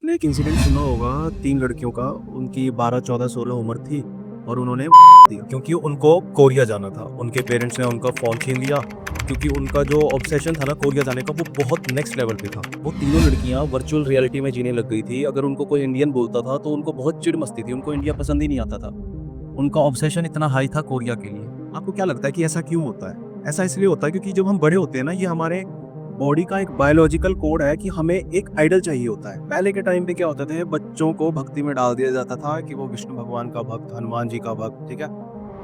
आपने एक इंसिडेंट सुना होगा 3 लड़कियों का, उनकी 12, 14, 16 उम्र थी और उन्होंने दिया क्योंकि उनको कोरिया जाना था। उनके पेरेंट्स ने उनका फ़ोन छीन लिया क्योंकि उनका जो ऑब्सेशन था ना कोरिया जाने का, वो बहुत नेक्स्ट लेवल पे था। वो तीनों लड़कियाँ वर्चुअल रियलिटी में जीने लग गई थी। अगर उनको कोई इंडियन बोलता था तो उनको बहुत चिढ़ मचती थी, उनको इंडिया पसंद ही नहीं आता था। उनका ऑब्सेशन इतना हाई था कोरिया के लिए। आपको क्या लगता है कि ऐसा क्यों होता है? ऐसा इसलिए होता है क्योंकि जब हम बड़े होते हैं ना, ये हमारे बॉडी का एक बायोलॉजिकल कोड है कि हमें एक आइडल चाहिए होता है। पहले के टाइम पे क्या होता था, बच्चों को भक्ति में डाल दिया जाता था कि वो विष्णु भगवान का भक्त, हनुमान जी का भक्त, ठीक है?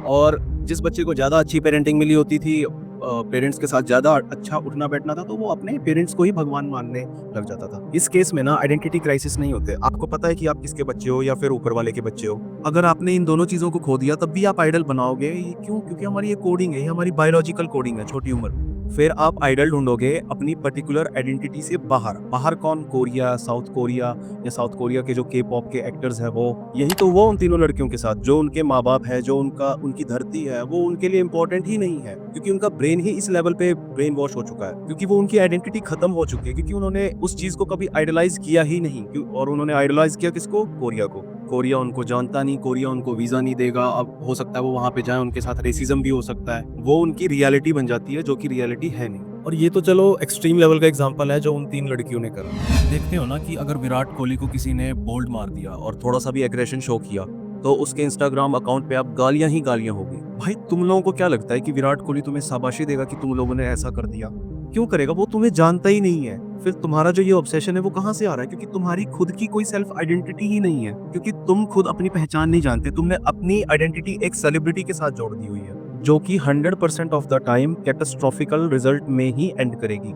और जिस बच्चे को ज़्यादा अच्छी पेरेंटिंग मिली होती थी, पेरेंट्स के साथ ज़्यादा अच्छा उठना-बैठना था, तो वो अपने पेरेंट्स को ही भगवान मानने लग जाता था। इस केस में ना आइडेंटिटी क्राइसिस नहीं होते। आपको पता है कि आप किसके बच्चे हो या फिर ऊपर वाले के बच्चे हो। अगर आपने इन दोनों चीज़ों को खो दिया तब भी आप आइडल बनाओगे। ये क्यों? क्योंकि हमारी ये कोडिंग है, ये हमारी बायोलॉजिकल कोडिंग है छोटी उम्र में। फिर आप आइडल ढूँढोगे अपनी पर्टिकुलर आइडेंटिटी से बाहर। बाहर कौन? कोरिया, साउथ कोरिया या साउथ कोरिया के जो के-पॉप के एक्टर्स हैं वो। यही तो हुआ उन तीनों लड़कियों के साथ। जो उनके माँ-बाप हैं, जो उनकी धरती है, वो उनके लिए इम्पोर्टेंट ही नहीं है। क्योंकि उनका ब्रेन ही इस लेवल पे ब्रेन वॉश हो चुका है। क्योंकि वो उनकी आइडेंटिटी खत्म हो चुकी है, क्योंकि उन्होंने उस चीज़ को कभी आइडलाइज़ किया ही नहीं। और उन्होंने आइडलाइज़ किया किसको? कोरिया को। कोरिया उनको जानता नहीं, कोरिया उनको वीज़ा नहीं देगा। अब हो सकता है वो वहाँ पे जाएँ, उनके साथ रेसिज़्म भी हो सकता है। वो उनकी रियलिटी बन जाती है, जो कि रियलिटी है नहीं। और ये तो चलो एक्सट्रीम लेवल का एग्जांपल है जो उन 3 लड़कियों ने करा। देखते हो ना कि अगर विराट कोहली को किसी ने बोल्ड मार दिया और थोड़ा-सा भी एग्रेशन शो किया, तो उसके इंस्टाग्राम अकाउंट पे अब गालियाँ ही गालियाँ होगी। भाई, तुम लोगों को क्या लगता है कि विराट कोहली तुम्हें शाबाशी देगा कि तुम लोगों ने ऐसा कर दिया? क्यों करेगा? वो तुम्हें जानता ही नहीं है। फिर तुम्हारा जो ये ऑब्सेशन है वो कहाँ से आ रहा है? क्योंकि तुम्हारी खुद की कोई सेल्फ आइडेंटिटी ही नहीं है। क्योंकि तुम खुद अपनी पहचान नहीं जानते। तुमने अपनी आइडेंटिटी एक सेलिब्रिटी के साथ जोड़ दी हुई है, जो कि 100% ऑफ द टाइम कैटास्ट्रोफिकल रिजल्ट में ही एंड करेगी।